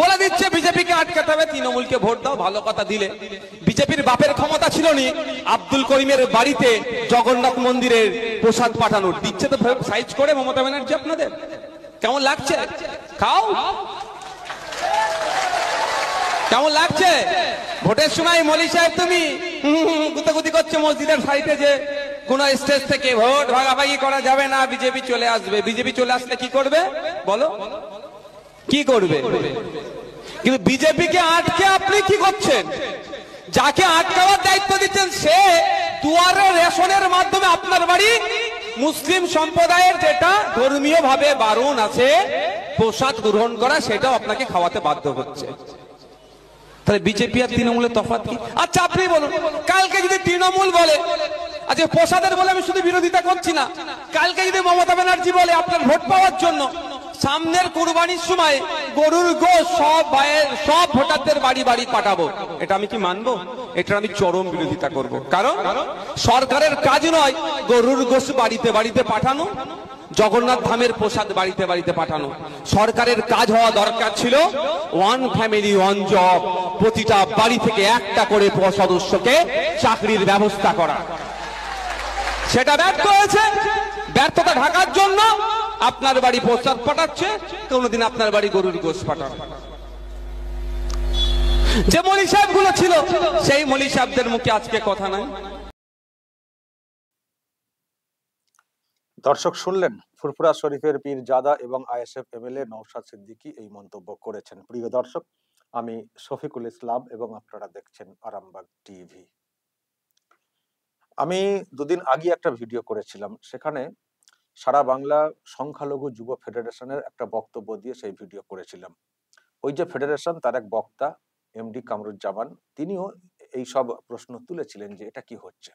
বলে দিচ্ছে বিজেপিকে আটকাতে হবে, তৃণমূলকে ভোট দাও। ভালো কথা দিলে। বিজেপির বাপের ক্ষমতা ছিল নি আব্দুল করিমের বাড়িতে জগন্নাথ মন্দিরের প্রসাদ পাঠানোর, দিচ্ছে তো সাইজ করে মমতা ব্যানার্জি আপনাদের। কেমন লাগছে? খাও। কেমন লাগছে? ভোটের সময় মলি সাহেব তুমি গুতাগুতি করছে মসজিদের সাইডে, যে কোন স্টেজ থেকে ভোট ভাগাভাগি করা যাবে না, বিজেপি চলে আসবে। বিজেপি চলে আসলে কি করবে বলো? কি করবে? কিন্তু বিজেপিকে আটকে আপনি কি করছেন? যাকে আটকাবার দায়িত্ব দিচ্ছেন সে দুয়ারে রেশনের মাধ্যমে আপনার বাড়ি মুসলিম সম্প্রদায়ের যেটা ধর্মীয় ভাবে বারণ আছে প্রসাদ গ্রহণ করা, সেটাও আপনাকে খাওয়াতে বাধ্য হচ্ছে। তাহলে বিজেপি আর তৃণমূলের তফাৎ কি? আচ্ছা আপনি বলুন, কালকে যদি তৃণমূল বলে, আজকে প্রসাদের বলে আমি শুধু বিরোধিতা করছি না, কালকে যদি মমতা ব্যানার্জি বলে আপনার ভোট পাওয়ার জন্য সামনের কুরবানির সময় গরুর গোশ সব ভোটারদের বাড়ি বাড়ি পাঠাবো, এটা আমি কি মানবো? এটা আমি চরম বিরোধিতা করব। কারণ সরকারের কাজ নয় গরুর গোশ বাড়িতে বাড়িতে পাঠানো, জগন্নাথ ধামের প্রসাদ বাড়িতে বাড়িতে পাঠানো। সরকারের কাজ হওয়া দরকার ছিল ওয়ান ফ্যামিলি ওয়ান জব, প্রতিটা বাড়ি থেকে একটা করে সদস্যকে চাকরির ব্যবস্থা করা। সেটা ব্যর্থ হয়েছে। ব্যর্থতা ঢাকার জন্য আপনার বাড়ি প্রসাদ পাঠাচ্ছে, কোনদিন আপনার বাড়ি গরুর গোশ পাঠানো। যে মলি সাহেব গুলো ছিল সেই মলি সাহেবদের মুখে আজকে কথা নাই। দর্শক শুনলেন ফুরফুরা শরীফের পীরজাদা এবং আইএসএফ এমএলএ নওশাদ সিদ্দিকী এই মন্তব্য করেছেন। প্রিয় দর্শক, আমি শফিকুল ইসলাম এবং আপনারা দেখছেন আরামবাগ টিভি। আমি দুদিন আগে একটা ভিডিও করেছিলাম, সেখানে সারা বাংলা সংখ্যালঘু যুব ফেডারেশনের একটা বক্তব্য দিয়ে সেই ভিডিও করেছিলাম। ওই যে ফেডারেশন, তার এক বক্তা এমডি কামরুজ্জামান, তিনিও এই সব প্রশ্ন তুলেছিলেন যে এটা কি হচ্ছে।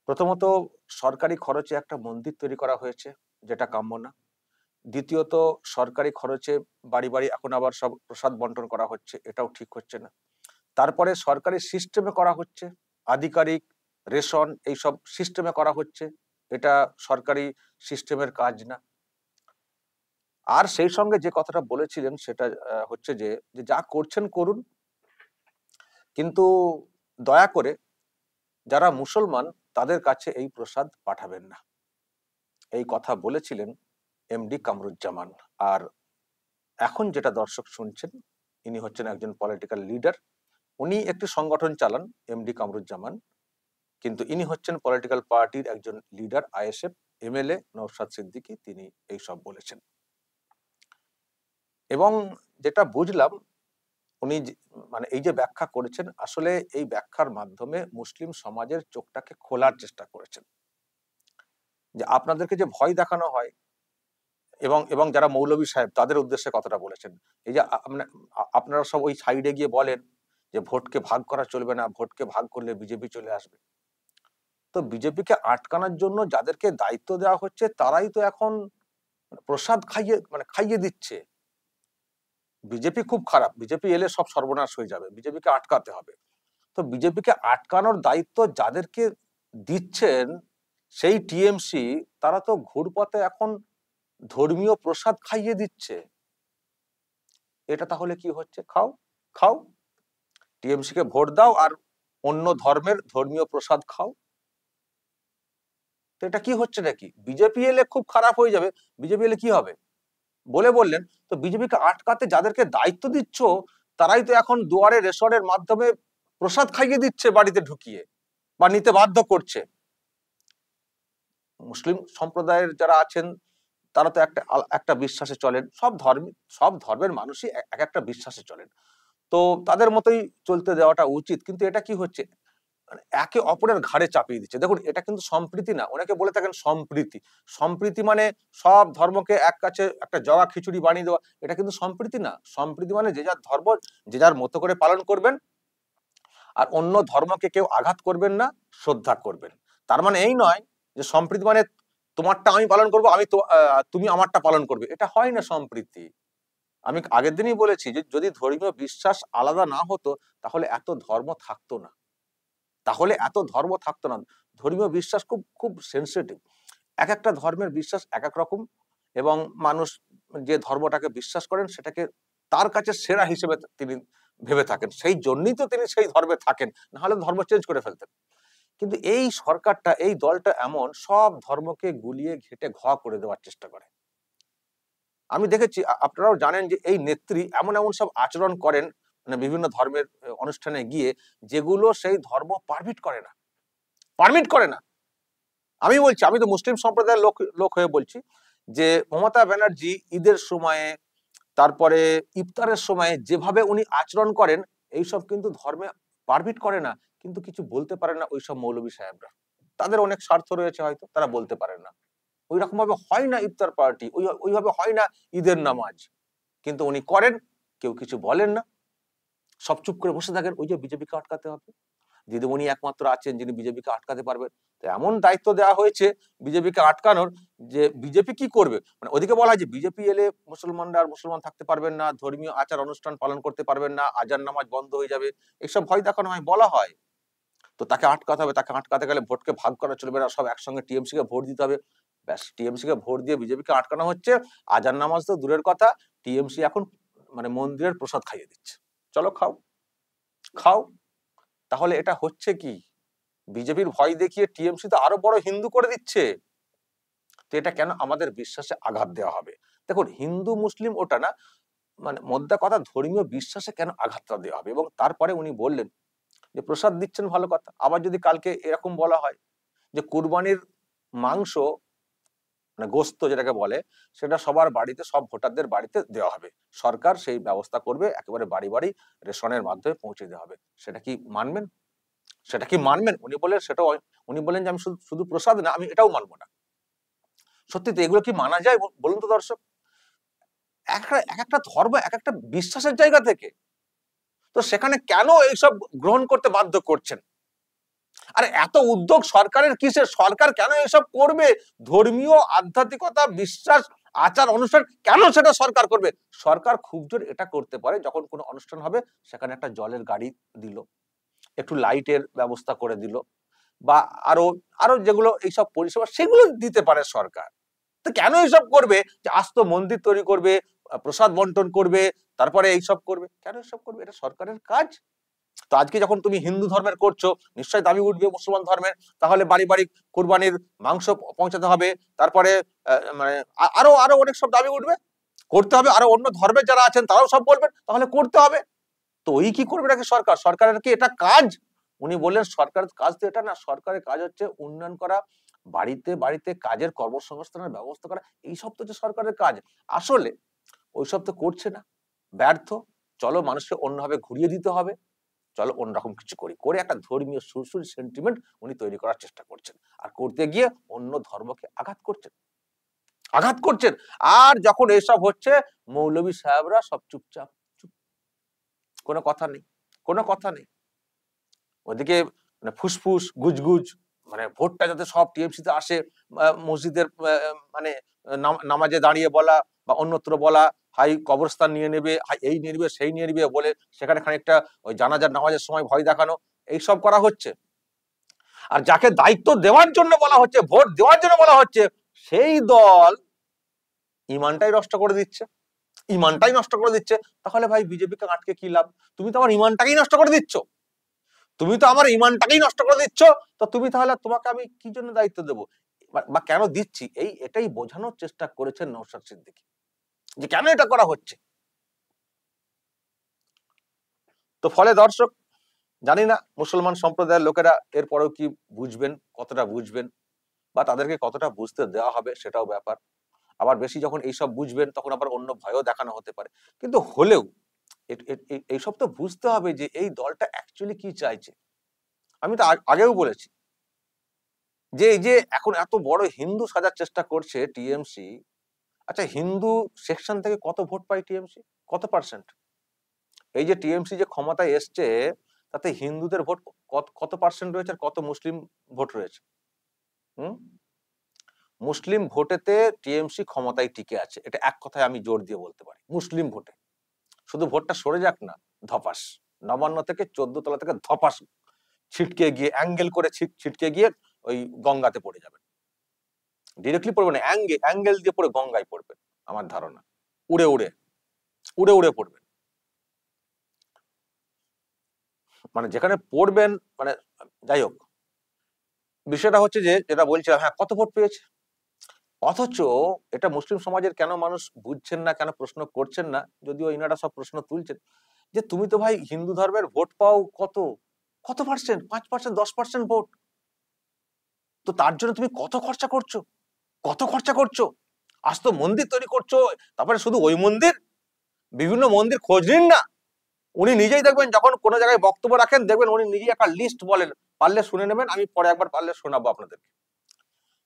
প্রথমত, সরকারি খরচে একটা মন্দির তৈরি করা হয়েছে, যেটা কাম্য না। দ্বিতীয়ত, সরকারি খরচে বাড়ি বাড়ি এখন আবার সব প্রসাদ বন্টন করা হচ্ছে, এটাও ঠিক হচ্ছে না। তারপরে সরকারি সিস্টেমে করা হচ্ছে, আধিকারিক রেশন এইসব সিস্টেমে করা হচ্ছে, এটা সরকারি সিস্টেমের কাজ না। আর সেই সঙ্গে যে কথাটা বলেছিলেন সেটা হচ্ছে যে যা করছেন করুন, কিন্তু দয়া করে যারা মুসলমান তাদের কাছে এই প্রসাদ পাঠাবেন না। এই কথা বলেছিলেন এমডি কামরুজ্জামান। আর এখন যেটা দর্শক শুনছেন, ইনি হচ্ছেন একজন পলিটিক্যাল লিডার। উনি একটি সংগঠন চালান, এমডি কামরুজ্জামান, কিন্তু ইনি হচ্ছেন পলিটিক্যাল পার্টির একজন leader, ISF MLA Naushad Siddiqui, তিনি এই সব বলেছেন। এবং যেটা বুঝলাম, উনি মানে এই যে ব্যাখ্যা করেছেন, আসলে এই ব্যাখ্যার মাধ্যমে মুসলিম সমাজের চোখটাকে খোলার চেষ্টা করেছেন, যে আপনাদেরকে যে ভয় দেখানো হয়, এবং যারা মৌলভী সাহেব তাদের উদ্দেশ্যে কথাটা বলেছেন। এই যে আপনারা সব ওই সাইডে গিয়ে বলেন যে ভোটকে ভাগ করা চলবে না, ভোটকে ভাগ করলে বিজেপি চলে আসবে। তো বিজেপিকে আটকানোর জন্য যাদেরকে দায়িত্ব দেওয়া হচ্ছে তারাই তো এখন প্রসাদ খাইয়ে দিচ্ছে। বিজেপি খুব খারাপ, বিজেপি এলে সব সর্বনাশ হয়ে যাবে, বিজেপিকে আটকাতে হবে। তো বিজেপিকে আটকানোর দায়িত্ব যাদেরকে দিচ্ছেন সেই টিএমসি, তারা তো ঘুরপথে এখন ধর্মীয় প্রসাদ খাইয়ে দিচ্ছে। এটা তাহলে কি হচ্ছে? খাও খাও, টিএমসি কে ভোট দাও আর অন্য ধর্মের ধর্মীয় প্রসাদ খাও। তো এটা কি হচ্ছে নাকি? বিজেপি এলে খুব খারাপ হয়ে যাবে, বিজেপি এলে কি হবে বললেন। তো বিজেপিকে আটকাতে যাদেরকে দায়িত্ব দিচ্ছ তারাই তো এখন দুয়ারে রেশনের মাধ্যমে প্রসাদ খাইয়ে দিচ্ছে, বাড়িতে ঢুকিয়ে বা নিতে বাধ্য করছে। মুসলিম সম্প্রদায়ের যারা আছেন তারা তো একটা বিশ্বাসে চলেন, সব ধর্মের মানুষই এক একটা বিশ্বাসে চলেন, তো তাদের মতোই চলতে দেওয়াটা উচিত। কিন্তু এটা কি হচ্ছে, একে অপরের ঘাড়ে চাপিয়ে দিচ্ছে। দেখুন, এটা কিন্তু সম্প্রীতি না। অনেকে বলে থাকেন সম্প্রীতি, সম্প্রীতি মানে সব ধর্মকে এক কাছে একটা জগা খিচুড়ি বানিয়ে দেওয়া, এটা কিন্তু সম্প্রীতি না। সম্প্রীতি মানে যে যার ধর্ম যে যার মতো করে পালন করবেন, আর অন্য ধর্মকে কেউ আঘাত করবেন না, শ্রদ্ধা করবেন। তার মানে এই নয় যে সম্প্রীতি মানে তোমারটা আমি পালন করবো, তুমি আমারটা পালন করবে, এটা হয় না সম্প্রীতি। আমি আগের দিনই বলেছি যে যদি ধর্মীয় বিশ্বাস আলাদা না হতো তাহলে এত ধর্ম থাকতো না, ধর্মীয় বিশ্বাস খুব খুব সেনসিটিভ। এক একটা ধর্মের বিশ্বাস এক এক রকম, এবং মানুষ যে ধর্মটাকে বিশ্বাস করেন সেটাকে তার কাছে সেরা হিসেবে তিনি ভেবে থাকেন, সেই জন্যই তো তিনি সেই ধর্মে থাকেন, না হলে ধর্ম চেঞ্জ করে ফেলতেন। কিন্তু এই সরকারটা, এই দলটা এমন সব ধর্মকে গুলিয়ে ঘেটে ঘ করে দেওয়ার চেষ্টা করে। আমি দেখেছি, আপনারাও জানেন যে এই নেত্রী এমন এমন সব আচরণ করেন মানে বিভিন্ন ধর্মের অনুষ্ঠানে গিয়ে, যেগুলো সেই ধর্ম পারমিট করে না, পারমিট করে না। আমি বলছি, আমি তো মুসলিম সম্প্রদায়ের লোক হয়ে বলছি যে মমতা ব্যানার্জি ঈদের সময়ে, তারপরে ইফতারের সময়ে যেভাবে উনি আচরণ করেন, এইসব কিন্তু ধর্মে পারমিট করে না, কিন্তু কিছু বলতে পারেন না ওইসব মৌলবী সাহেবরা। তাদের অনেক স্বার্থ রয়েছে, হয়তো তারা বলতে পারেন না। ওই রকম ভাবে হয় না ইফতার পার্টি, ওইভাবে হয় না ঈদের নামাজ, কিন্তু উনি করেন, কেউ কিছু বলেন না, সব চুপ করে বসে থাকেন। ওই যে বিজেপিকে আটকাতে হবে, দিদিমণি একমাত্র আছেন যিনি বিজেপিকে আটকাতে পারবেন। তো এমন দায়িত্ব দেওয়া হয়েছে বিজেপিকে আটকানোর, যে বিজেপি কি করবে, মানে ওদিকে বলা হয় যে বিজেপি এলে মুসলমানরা আর মুসলমান থাকতে পারবেন না, ধর্মীয় আচার অনুষ্ঠান পালন করতে পারবেন না, আজান নামাজ বন্ধ হয়ে যাবে, এইসব ভয় দেখানো হয়, বলা হয়। তো তাকে আটকাতে হবে, তাকে আটকাতে গেলে ভোটকে ভাগ করা চলবে না, সব একসঙ্গে টিএমসি কে ভোট দিতে হবে। ব্যাস, টিএমসি কে ভোট দিয়ে বিজেপিকে আটকানো হচ্ছে। আজান নামাজ তো দূরের কথা, টিএমসি এখন মানে মন্দিরের প্রসাদ খাইয়ে দিচ্ছে, চলো খাও খাও। তাহলে এটা হচ্ছে কি, বিজেপির ভয় দেখিয়ে টিএমসি তো আরো বড় হিন্দু করে দিচ্ছে। তো এটা কেন আমাদের বিশ্বাসে আঘাত দেওয়া হবে? দেখুন, হিন্দু মুসলিম ওটা না, মানে মোদ্দা কথা ধর্মীয় বিশ্বাসে কেন আঘাতটা দেওয়া হবে। এবং তারপরে উনি বললেন যে প্রসাদ দিচ্ছেন ভালো কথা, আবার যদি কালকে এরকম বলা হয় যে কুরবানির মাংস মানে গোস্ত যেটাকে বলে, সেটা সবার বাড়িতে, সব ভোটারদের বাড়িতে দেওয়া হবে, সরকার সেই ব্যবস্থা করবে, একেবারে বাড়ি বাড়ি রেশনের মাধ্যমে পৌঁছে দেওয়া হবে, সেটা কি মানবেন? সেটা কি মানবেন? উনি বললেন সেটাও, উনি বললেন যে আমি শুধু প্রসাদ না, আমি এটাও মানবো না। সত্যি তো এগুলো কি মানা যায় বলুন তো দর্শক? এক একটা ধর্ম এক একটা বিশ্বাসের জায়গা থেকে, তো সেখানে কেন এইসব গ্রহণ করতে বাধ্য করছেন? আরে এত উদ্যোগ সরকারের কিসের? সরকার কেন এসব করবে? ধর্মীয় আধ্যাত্মিকতা, বিশ্বাস, আচার অনুষ্ঠান কেন সেটা সরকার করবে? সরকার খুব জোর এটা করতে পারে, যখন কোনো অনুষ্ঠান হবে সেখানে একটা জলের গাড়ি দিল, একটু লাইটের ব্যবস্থা করে দিল, বা আরো আরো যেগুলো এইসব পরিষেবা সেগুলো দিতে পারে সরকার। তো কেন এইসব করবে? যে আস্ত মন্দির তৈরি করবে, প্রসাদ বন্টন করবে, তারপরে এইসব করবে? কেন এইসব করবে? এটা সরকারের কাজ। তো আজকে যখন তুমি হিন্দু ধর্মের করছো, নিশ্চয়ই দাবি উঠবে মুসলমান ধর্মের, তাহলে বাড়ি বাড়ি কুরবানির মাংস পৌঁছাতে হবে, তারপরে মানে আরো আরো অনেক সব দাবি উঠবে, করতে হবে। আরো অন্য ধর্মের যারা আছেন তারাও সব বলবেন, তাহলে করতে হবে। তো ওই কি করবে নাকি সরকার? সরকারের কি এটা কাজ? উনি বললেন সরকারের কাজ তো এটা না, সরকারের কাজ হচ্ছে উন্নয়ন করা, বাড়িতে বাড়িতে কাজের কর্মসংস্থানের ব্যবস্থা করা, এইসব তো হচ্ছে সরকারের কাজ। আসলে ওইসব তো করছে না, ব্যর্থ। চলো মানুষকে অন্যভাবে ঘুরিয়ে দিতে হবে, চলো অন্যরকম কিছু করি, করে একটা ধর্মীয় সুরসুরি সেন্টিমেন্ট উনি তৈরি করার চেষ্টা করছেন, আর করতে গিয়ে অন্য ধর্মকে আঘাত করছেন, আঘাত করছেন। আর যখন এসব হচ্ছে, মৌলভী সাহেবরা সব চুপচাপ, চুপ, কোনো কথা নেই, কোনো কথা নেই। ওদিকে মানে ফুসফুস গুজগুজ, মানে ভোটটা যাতে সব টিএমসি তে আসে, মসজিদের মানে নামাজে দাঁড়িয়ে বলা বা অন্যত্র বলা, হাই কবরস্থান নিয়ে নেবে, হাই এই নিয়ে নেবে, সেই নিয়ে নেবে বলে সেখানে খানিকটা ওই জানাজার নামাজের সময় ভয় দেখানো, এইসব করা হচ্ছে। আর যাকে দায়িত্ব দেওয়ার জন্য বলা হচ্ছে, ভোট দেওয়ার জন্য বলা হচ্ছে, সেই দল ইমানটাই নষ্ট করে দিচ্ছে, ইমানটাই নষ্ট করে দিচ্ছে। তাহলে ভাই বিজেপিকে আটকে কি লাভ? তুমি তো আমার ইমানটাকেই নষ্ট করে দিচ্ছ, তুমি তো আমার ইমানটাকেই নষ্ট করে দিচ্ছ। তো তুমি তাহলে, তোমাকে আমি কি জন্য দায়িত্ব দেবো বা কেন দিচ্ছি, এটাই বোঝানোর চেষ্টা করেছেন নওশাদ সিদ্দিকী, যে কেন এটা করা হচ্ছে। তো ফলে দর্শক, জানি না মুসলমান সম্প্রদায়ের লোকেরা এরপরেও কি বুঝবেন, কতটা বুঝবেন, বা তাদেরকে কতটা বুঝতে দেওয়া হবে সেটাও ব্যাপার। আবার বেশি যখন এইসব বুঝবেন, তখন আবার অন্য ভয়ও দেখানো হতে পারে। কিন্তু হলেও এইসব তো বুঝতে হবে যে এই দলটা অ্যাকচুয়ালি কি চাইছে। আমি তো আগেও বলেছি যে এই যে এখন এত বড় হিন্দু সাজার চেষ্টা করছে টিএমসি, আচ্ছা হিন্দু সেকশন থেকে কত ভোট পায় টিএমসি, কত পার্সেন্ট? এই যে টিএমসি যে ক্ষমতায় এসছে, তাতে হিন্দুদের ভোট কত পার্সেন্ট রয়েছে, আর কত মুসলিম ভোট রয়েছে? মুসলিম ভোটেতে টিএমসি ক্ষমতায় টিকে আছে, এটা এক কথায় আমি জোর দিয়ে বলতে পারি। মুসলিম ভোটে শুধু ভোটটা সরে যাক না, ধপাস, নবান্ন থেকে 14 তলা থেকে ধপাস ছিটকে গিয়ে, অ্যাঙ্গেল করে ছিটকে গিয়ে ওই গঙ্গাতে পড়ে যাবেন। ডিরেক্টলি পড়বে না, অ্যাঙ্গেল দিয়ে পড়ে গঙ্গায় পড়বে আমার ধারণা, উড়ে উড়ে। উড়ে উড়ে পড়বেন। মানে যেখানে পড়বেন, মানে যাই হোক, বিষয়টা হচ্ছে যে যেটা বলছিলাম, হ্যাঁ কত ভোট পেয়েছে, অথচ এটা মুসলিম সমাজের কেন মানুষ বুঝছেন না, কেন প্রশ্ন করছেন না, যদিও ইনারা সব প্রশ্ন তুলছেন, যে তুমি তো ভাই হিন্দু ধর্মের ভোট পাও কত, কত পার্সেন্ট, 5%, 10% ভোট, তো তার জন্য তুমি কত খরচা করছো, কত খরচা করছো, আজ তো মন্দির তৈরি করছো, তারপরে শুধু ওই মন্দির, বিভিন্ন মন্দির খোঁজ নিন না, উনি নিজেই দেখবেন যখন কোনো জায়গায় বক্তব্য রাখেন, দেখবেন উনি নিজেই একটা লিস্ট বলেন, পারলে শুনে নেবেন, আমি পরে একবার পারলে শোনাবো আপনাদেরকে।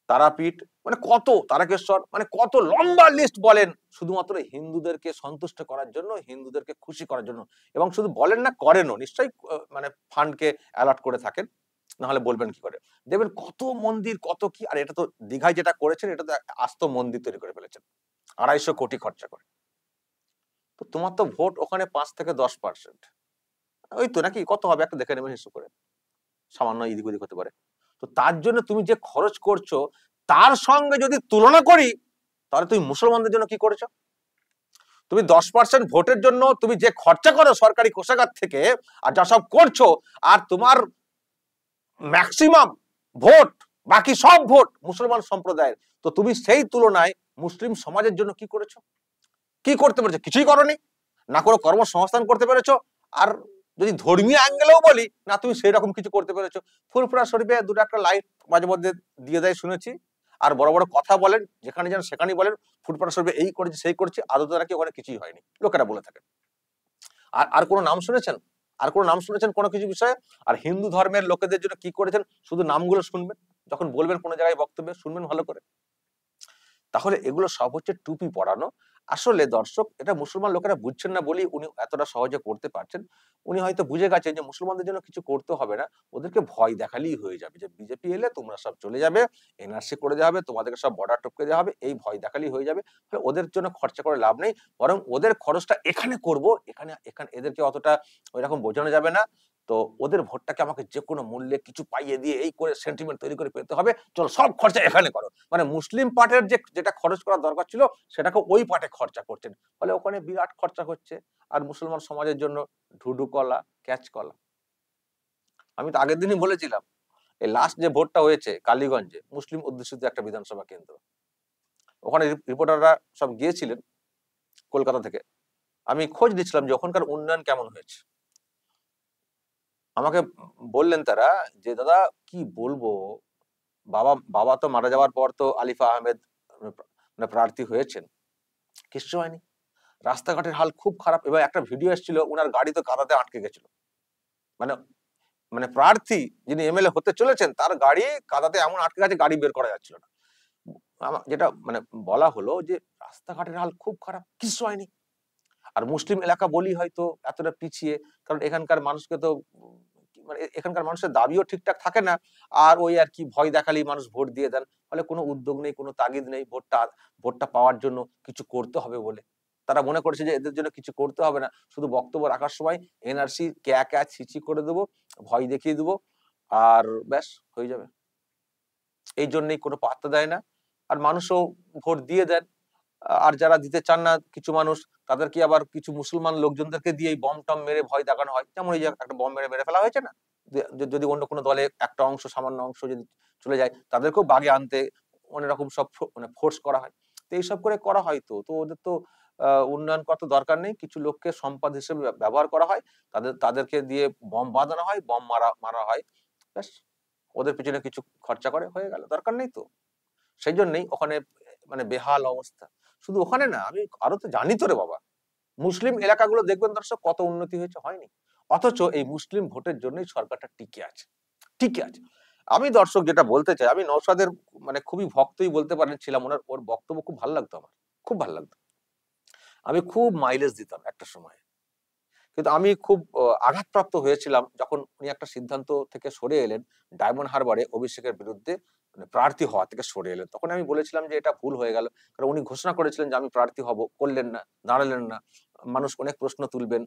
তারাপীঠ মানে কত, তারকেশ্বর মানে কত লম্বা লিস্ট বলেন, শুধুমাত্র হিন্দুদেরকে সন্তুষ্ট করার জন্য, হিন্দুদেরকে খুশি করার জন্য, এবং শুধু বলেন না, করেনও নিশ্চয়ই, মানে ফান্ডকে অ্যালার্ট করে থাকেন, না হলে বলবেন কি করে। দেখবেন কত মন্দির, কত কি, আর এটা তো দীঘায় যেটা করেছেন, এটা তো আস্ত মন্দির তৈরি করে ফেলেছেন 250 কোটি খরচা করে। তো তোমার তো ভোট ওখানে 5 থেকে 10%, ওই তো নাকি, কত হবে একটা দেখে নেবেন হিসেব করে, সামান্য এদিক ওদিক হতে পারে। তো তার জন্য তুমি যে খরচ করছো, তার সঙ্গে যদি তুলনা করি, তাহলে তুমি মুসলমানদের জন্য কি করেছো? তুমি 10% ভোটের জন্য তুমি যে খরচা করো সরকারি কোষাগার থেকে, আর যা সব করছো, আর তোমার ম্যাক্সিমাম ভোট, বাকি সব ভোট মুসলমান সম্প্রদায়ের, তো তুমি সেই তুলনায় মুসলিম সমাজের জন্য কি করেছো, কি করতে পেরেছো? কিছুই করোনি, না কোনো কর্মসংস্থান করতে পেরেছো, আর যদি ধর্মীয় অ্যাঙ্গেলেও বলি না, তুমি সেই রকম কিছু করতে পেরেছো? ফুরফুরা শরীফে দুটো একটা লাইট মাঝে মধ্যে দিয়ে দেয় শুনেছি, আর বড় বড় কথা বলেন, যেখানে যান সেখানেই বলেন ফুরফুরা শরীফে এই করেছি সেই করছি, আদতে নাকি ওখানে কিছুই হয়নি, লোকেরা বলে থাকেন। আর আর কোনো নাম শুনেছেন? আর কোনো নাম শুনেছেন কোনো কিছু বিষয়ে? আর হিন্দু ধর্মের লোকেদের জন্য কি করেছেন, শুধু নামগুলো শুনবেন, যখন বলবেন কোনো জায়গায় বক্তব্যে শুনবেন ভালো করে। তাহলে এগুলো সব হচ্ছে টুপি পড়ানো। আসলে দর্শক, এটা মুসলমান লোকেরা বুঝছেন না বলেই উনি এতটা সহজে করতে পারছেন। উনি হয়তো বুঝে গেছেন যে মুসলমানদের জন্য কিছু করতে হবে না, ওদেরকে ভয় দেখালেই হয়ে যাবে, যে বিজেপি এলে তোমরা সব চলে যাবে, এনআরসি করে দেওয়া হবে, তোমাদেরকে সব বর্ডার টপকে দেওয়া হবে, এই ভয় দেখালেই হয়ে যাবে। তাহলে ওদের জন্য খরচা করে লাভ নেই, বরং ওদের খরচটা এখানে করব, এখানে এখানে এদেরকে অতটা ওইরকম বোঝানো যাবে না। তো ওদের ভোটটাকে আমাকে যে কোনো মূল্যে কিছু পাইয়ে দিয়ে এই করে সেন্টিমেন্ট তৈরি করে পেতে হবে, চলো সব খরচা এখানে করো। মানে মুসলিম পার্টের যেটা খরচ করার দরকার ছিল, সেটাকে ওই পার্টে খরচা করছেন, ফলে ওখানে বিরাট খরচা হচ্ছে। আর মুসলমান সমাজের জন্য ঢুডু কলা, ক্যাচ কলা। আমি তো আগের দিনই বলেছিলাম, এই লাস্ট যে ভোটটা হয়েছে কালীগঞ্জে, মুসলিম অধ্যুষিত একটা বিধানসভা কেন্দ্র, ওখানে রিপোর্টাররা সব গিয়েছিলেন কলকাতা থেকে। আমি খোঁজ দিচ্ছিলাম যে ওখানকার উন্নয়ন কেমন হয়েছে। আমাকে বললেন তারা যে দাদা কি বলবো, বাবা বাবা তো মারা যাওয়ার পর তো আলিফা আহমেদ মানে প্রার্থী হয়েছেন, কিছু হয়নি, রাস্তাঘাটের হাল খুব খারাপ। এবার একটা ভিডিও এসেছিল, উনার গাড়ি তো কাদাতে আটকে গেছিল, মানে মানে প্রার্থী যিনি এমএলএ হতে চলেছেন, তার গাড়ি কাদাতে এমন আটকে গেছে, গাড়ি বের করা যাচ্ছিল না। যেটা মানে বলা হলো যে রাস্তাঘাটের হাল খুব খারাপ, কিছু হয়নি। আর মুসলিম এলাকা বলি হয়তো এতটা পিছিয়ে, কারণ এখানকার মানুষকে তো মানে এখানকার মানুষের দাবিও ঠিকঠাক থাকে না, আর ওই আর কি ভয় দেখালেই মানুষ ভোট দিয়ে দেন, ফলে কোনো উদ্যোগ নেই, কোনো তাগিদ নেই ভোটটা পাওয়ার জন্য কিছু করতে হবে বলে। তারা মনে করেছে যে এদের জন্য কিছু করতে হবে না, শুধু বক্তব্য রাখার সময় এনআরসি ক্যা ক্যা ছিচি করে দেবো, ভয় দেখিয়ে দেবো, আর ব্যাস হয়ে যাবে। এই জন্যই কোনো পাত্তা দেয় না, আর মানুষও ভোট দিয়ে দেন। আর যারা দিতে চান না কিছু মানুষ, তাদেরকে আবার কিছু মুসলমান লোকজনদেরকে দিয়ে বম টম মেরে ভয় দেখানো হয়, যেমন এই যে একটা বম মেরে মেরে ফেলা হয়েছে না, যদি অন্য কোনো দলে একটা অংশ, সামান্য অংশ যদি চলে যায়, তাদেরকেও বাগে আনতে অনেক রকম সব মানে ফোর্স করা হয়। তো এইসব করে করা হয়, তো তো ওদের তো উন্নয়ন করার দরকার নেই, কিছু লোককে সম্পদ হিসেবে ব্যবহার করা হয়, তাদেরকে দিয়ে বম বাঁধানো হয়, বম মারা মারা হয়, ব্যাস ওদের পিছনে কিছু খরচা করে হয়ে গেল, দরকার নেই তো। সেই জন্যই ওখানে মানে বেহাল অবস্থা। শুধু ওখানে না, আমি আরো তো জানি তো রে বাবা, মুসলিম এলাকাগুলো দেখবেন দর্শক কত উন্নতি হয়েছে, হয়নি। অথচ এই মুসলিম ভোটের জন্যই সরকারটা টিকে আছে, টিকে আছে। আমি দর্শক যেটা বলতে চাই, আমি নওশাদের মানে খুবই ভক্তই বলতে পারেন ছিলাম, ওর বক্তব্য খুব ভালো লাগতো আমার, খুব ভালো লাগতো। আমি খুব মাইলেজ দিতাম একটা সময়, কিন্তু আমি খুব আঘাতপ্রাপ্ত হয়েছিলাম যখন উনি একটা সিদ্ধান্ত থেকে সরে এলেন, ডায়মন্ড হারবারে অভিষেকের বিরুদ্ধে মানে প্রার্থী হওয়া থেকে সরে এলেন। তখন আমি বলেছিলাম যে এটা ভুল হয়ে গেল, কারণ উনি ঘোষণা করেছিলেন যে আমি প্রার্থী হব, করলেন না, দাঁড়ালেন না, মানুষ অনেক প্রশ্ন তুলবেন,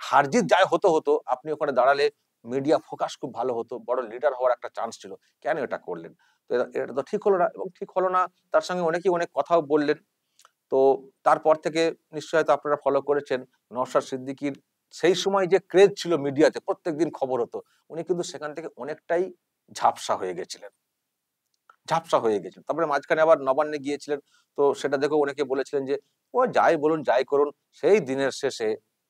হারজিত যাই হতো হতো, আপনি ওখানে দাঁড়ালে মিডিয়া ফোকাস খুব ভালো হতো, বড় লিডার হওয়ার একটা চান্স ছিল, কেন এটা করলেন? তো এটা তো ঠিক হলো না, এবং ঠিক হলো না, তার সঙ্গে অনেকেই অনেক কথাও বললেন। তো তো তারপর থেকে নিশ্চয়ই হয়তো আপনারা ফলো করেছেন, নওশাদ সিদ্দিকীর সেই সময় যে ক্রেজ ছিল মিডিয়াতে, প্রত্যেকদিন খবর হতো, উনি কিন্তু সেখান থেকে অনেকটাই ঝাপসা হয়ে গেছিলেন, তারপরে মাঝখানে আবার নবান্নে গিয়েছিলেন, তো সেটা দেখে অনেকে বলেছিলেন যে ও যাই বলুন যাই করুন, সেই দিনের শেষে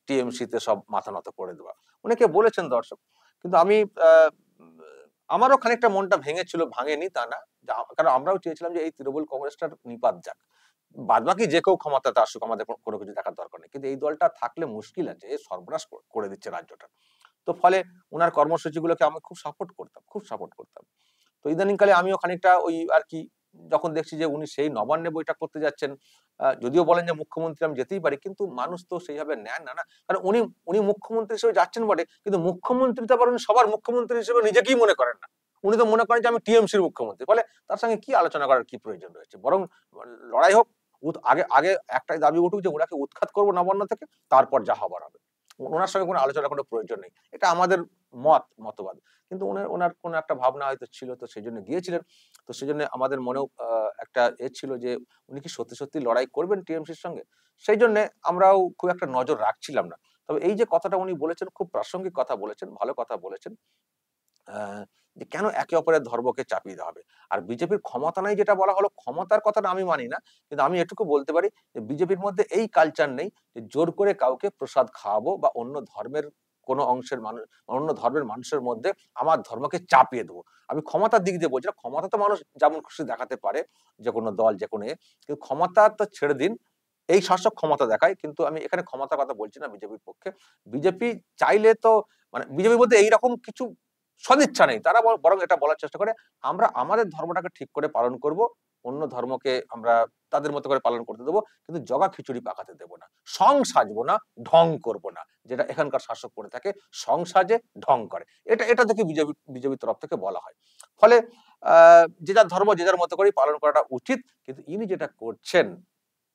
টিএমসি তে সব মাথা নত করে দেওয়া, অনেকে বলেছেন দর্শক। কিন্তু আমি আমারও খানিকটা মনটা ভেঙেছিল, ভাঙেনি তা না, কারণ আমরাও চেয়েছিলাম যে এই তৃণমূল কংগ্রেসটার নিপাত যাক, বাদবাকি যে কেউ ক্ষমতাতে আসুক, আমাদের কোনো কিছু দেখার দরকার নেই, কিন্তু এই দলটা থাকলে মুশকিল আছে, এ সর্বনাশ করে দিচ্ছে রাজ্যটা। তো ফলে ওনার কর্মসূচিগুলোকে আমি খুব সাপোর্ট করতাম। তো ইদানিংকালে আমিও খানিকটা ওই আর কি, যখন দেখছি যে উনি সেই নবান্নে বৈঠক করতে যাচ্ছেন, যদিও বলেন যে মুখ্যমন্ত্রী আমি যেতেই পারি, কিন্তু মানুষ তো সেইভাবে নেন না, কারণ উনি উনি মুখ্যমন্ত্রী হিসেবে যাচ্ছেন বটে, কিন্তু মুখ্যমন্ত্রী তো আবার উনি সবার মুখ্যমন্ত্রী হিসেবে নিজেকেই মনে করেন না। উনি তো মনে করেন যে আমি টিএমসির মুখ্যমন্ত্রী, ফলে তার সঙ্গে কি আলোচনা করার কি প্রয়োজন রয়েছে, বরং লড়াই হোক, আগে আগে একটাই দাবি উঠুক যে ওনাকে উৎখাত করবো নবান্ন থেকে, তারপর যা হবার হবে, ওনার সঙ্গে কোনো আলোচনার কোনো প্রয়োজন নেই, এটা আমাদের মতবাদ। কিন্তু ওনার ওনার কোনো একটা ভাবনা হয়তো ছিল, তো সেই জন্য গিয়েছিলেন। তো সেই জন্য আমাদের মনেও একটা ছিল যে উনি কি সত্যি সত্যি লড়াই করবেন টিএমসির সঙ্গে, সেই জন্য আমরাও খুব একটা নজর রাখছিলাম না। তবে এই যে কথাটা উনি বলেছেন, খুব প্রাসঙ্গিক কথা বলেছেন, ভালো কথা বলেছেন, যে কেন একে অপরের ধর্মকে চাপিয়ে দেওয়া হবে। আর বিজেপির ক্ষমতা নাই যেটা বলা হলো, ক্ষমতার কথাটা আমি মানি না, কিন্তু আমি এটুকু বলতে পারি যে বিজেপির মধ্যে এই কালচার নেই যে জোর করে কাউকে প্রসাদ খাওয়াবো বা অন্য ধর্মের কোনো অংশের মানুষ, অন্য ধর্মের মানুষের মধ্যে আমার ধর্মকে চাপিয়ে দেবো। আমি ক্ষমতার দিক দিয়ে বলছি না, ক্ষমতা তো মানুষ যেমন খুশি দেখাতে পারে, যে কোনো দল যে কোনো কিন্তু ক্ষমতা তো ছেড়ে দিন, এই শাসক ক্ষমতা দেখায়, কিন্তু আমি এখানে ক্ষমতার কথা বলছি না বিজেপির পক্ষে। বিজেপি চাইলে তো, মানে বিজেপির মধ্যে এইরকম কিছু সদিচ্ছা নেই, তারা বরং এটা বলার চেষ্টা করে আমরা আমাদের ধর্মটাকে ঠিক করে পালন করব, অন্য ধর্মকে আমরা তাদের মতো করে পালন করতে দেবো, কিন্তু জগা খিচুড়ি পাকাতে দেবো না, সং সাজবো না, ঢং করব না, যেটা এখানকার শাসক করে থাকে, সং সাজে ঢং করে, এটা থেকে বিজেপির তরফ থেকে বলা হয়। ফলে যে যার ধর্ম যে যার মতো করেই পালন করাটা উচিত, কিন্তু ইনি যেটা করছেন,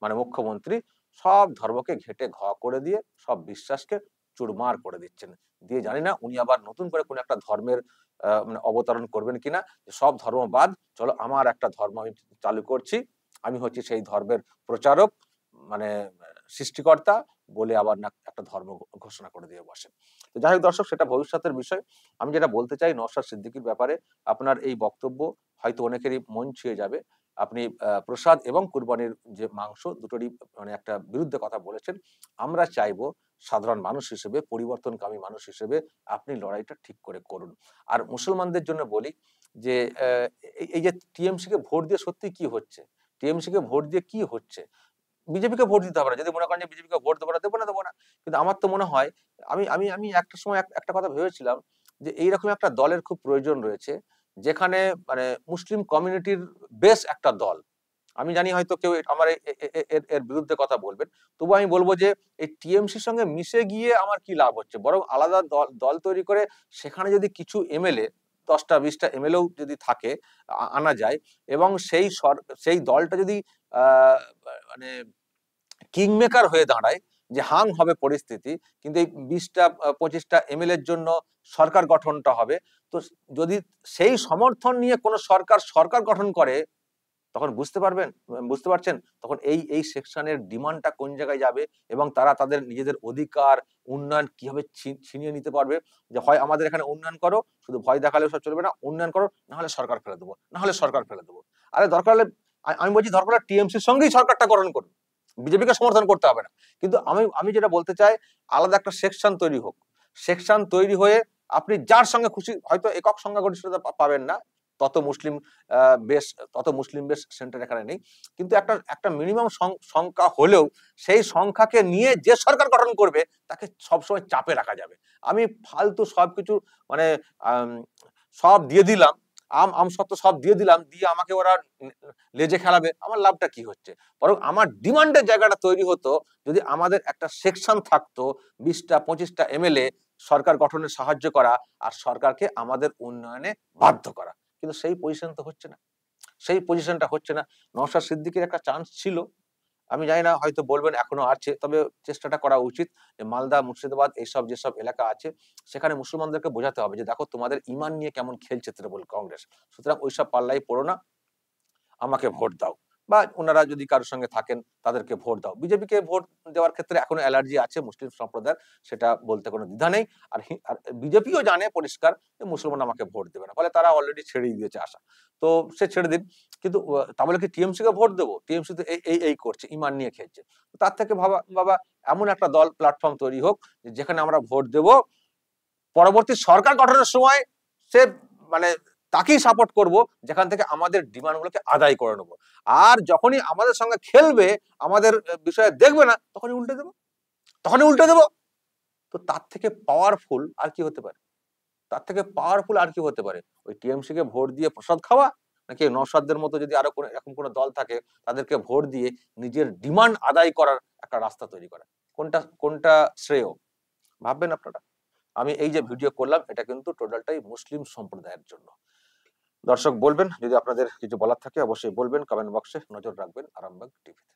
মানে মুখ্যমন্ত্রী, সব ধর্মকে ঘেটে ঘ করে দিয়ে সব বিশ্বাসকে চুরমার করে দিচ্ছেন, দিয়ে জানি না উনি আবার নতুন করে কোন একটা ধর্মের মানে অবতরণ করবেন কিনা, যে সব ধর্ম বাদ, চলো আমার একটা ধর্ম আমি চালু করছি, আমি হচ্ছি সেই ধর্মের প্রচারক, মানে সৃষ্টিকর্তা, বলে আবার না একটা ধর্ম ঘোষণা করে দিয়ে বসেন। তো যাই হোক দর্শক, সেটা ভবিষ্যতের বিষয়। আমি যেটা বলতে চাই নওশাদ সিদ্দিকীর ব্যাপারে, আপনার এই বক্তব্য হয়তো অনেকেরই মন ছুঁয়ে যাবে। আপনি প্রসাদ এবং কুরবানির যে মাংস দুটোরই মানে একটা বিরুদ্ধে কথা বলেছেন। আমরা চাইবো সাধারণ মানুষ হিসেবে, পরিবর্তনকামী মানুষ হিসেবে আপনি লড়াইটা ঠিক করে করুন। আর মুসলমানদের জন্য বলি যে এই যে টিএমসি কে ভোট দিয়ে সত্যি কি হচ্ছে? টিএমসি কে ভোট দিয়ে কি হচ্ছে? বিজেপিকে ভোট দিতে হবে না। যদি মনে করেন যে বিজেপিকে ভোট দেবো না, দেবো না, দেবো না। কিন্তু আমার তো মনে হয়, আমি আমি আমি একটা সময় একটা কথা ভেবেছিলাম যে এইরকম একটা দলের খুব প্রয়োজন রয়েছে, যেখানে মানে মুসলিম কমিউনিটির বেশ একটা দল। আমি জানি হয়তো কেউ আমার এর বিরুদ্ধে কথা বলবেন, তবুও আমি বলবো যে এই টিএমসির সঙ্গে মিশে গিয়ে আমার কি লাভ হচ্ছে, বরং আলাদা দল তৈরি করে সেখানে যদি কিছু এমএলএ, 10টা 20টা এমএলএও যদি থাকে, আনা যায়, এবং সেই দলটা যদি আহ মানে কিং মেকার হয়ে দাঁড়ায়, যে হাং হবে পরিস্থিতি, কিন্তু এই 20টা 25টা এমএলএর জন্য সরকার গঠনটা হবে। তো যদি সেই সমর্থন নিয়ে কোন সরকার গঠন করে, তখন বুঝতে পারছেন, তখন এই সেকশনের ডিমান্ডটা কোন জায়গায় যাবে, এবং তারা তাদের নিজেদের অধিকার, উন্নয়ন কিভাবে ছিনিয়ে নিতে পারবে, যে হয় আমাদের এখানে উন্নয়ন করো, শুধু ভয় দেখালে সব চলবে না, উন্নয়ন করো, না হলে সরকার ফেলে দেবো। আরে দরকার হলে, আমি বলছি দরকার হলে টিএমসির সঙ্গেই সরকারটা গঠন করুন, বিজেপিকে সমর্থন করতে হবে না। কিন্তু আমি যেটা বলতে চাই, আলাদা একটা সেকশন তৈরি হোক, সেকশন তৈরি হয়ে আপনি যার সঙ্গে খুশি, হয়তো একক সংখ্যাগরিষ্ঠতা পাবেন না, তত মুসলিম বেশ তত মুসলিম বেশ সেন্টার এখানে নেই, কিন্তু একটা মিনিমাম সংখ্যা হলেও সেই সংখ্যাকে নিয়ে যে সরকার গঠন করবে তাকে সবসময় চাপে রাখা যাবে। আমি ফালতু সবকিছু মানে সব দিয়ে দিলাম, সত্ত্ব সব দিয়ে দিলাম, দিয়ে আমাকে ওরা লেজে খেলাবে, আমার লাভটা কি হচ্ছে? বরং আমার ডিমান্ডের জায়গাটা তৈরি হতো, যদি আমাদের একটা সেকশন থাকতো, 20টা 25টা এমএলএ, সরকার গঠনে সাহায্য করা আর সরকারকে আমাদের উন্নয়নে বাধ্য করা। কিন্তু সেই পজিশনটা হচ্ছে না। নওশাদ সিদ্দিকীর একটা চান্স ছিল, আমি জানি না হয়তো বলবেন এখনো আছে, তবে চেষ্টাটা করা উচিত যে মালদা, মুর্শিদাবাদ এইসব যেসব এলাকা আছে, সেখানে মুসলমানদেরকে বোঝাতে হবে যে দেখো তোমাদের ঈমান নিয়ে কেমন খেলছে তৃণমূল কংগ্রেস, সুতরাং ওইসব পাল্লাই পড়ো না, আমাকে ভোট দাও। বা ওনারা যদি কারোর সঙ্গে থাকেন তাদেরকে ভোট দাও। বিজেপিকে ভোট দেওয়ার ক্ষেত্রে এখনো অ্যালার্জি আছে মুসলিম সম্প্রদায়ের, সেটা বলতে কোনো দ্বিধা নেই। আর বিজেপিও জানে পরিষ্কার যে মুসলমান আমাকে ভোট দেবে না, ফলে তারা অলরেডি ছেড়েই দিয়েছে আশা। তো সে ছেড়ে দিন, কিন্তু তা বলে কি টিএমসি কে ভোট দেবো? টিএমসি তো এই করছে, ইমান নিয়ে খেলছে। তার থেকে বাবা এমন একটা দল প্ল্যাটফর্ম তৈরি হোক যেখানে আমরা ভোট দেব, পরবর্তী সরকার গঠনের সময় সে মানে তাকেই সাপোর্ট করব যেখান থেকে আমাদের ডিমান্ডগুলোকে আদায় করে নেবো। আর যখনই আমাদের সঙ্গে খেলবে, আমাদের বিষয়ে দেখবে না, তখনই উল্টে দেবো। তো তার থেকে পাওয়ারফুল আর কি হতে পারে? ওই টিএমসি কে ভোট দিয়ে প্রসাদ খাওয়া, নাকি নওশাদদের মতো যদি আরো এরকম কোনো দল থাকে তাদেরকে ভোট দিয়ে নিজের ডিমান্ড আদায় করার একটা রাস্তা তৈরি করা? কোনটা শ্রেয় ভাববেন আপনারা। আমি এই যে ভিডিও করলাম এটা কিন্তু টোটালটাই মুসলিম সম্প্রদায়ের জন্য। দর্শক বলবেন, যদি আপনাদের কিছু বলার থাকে অবশ্যই বলবেন, কমেন্ট বক্সে নজর রাখবেন আরামবাগ টিভিতে।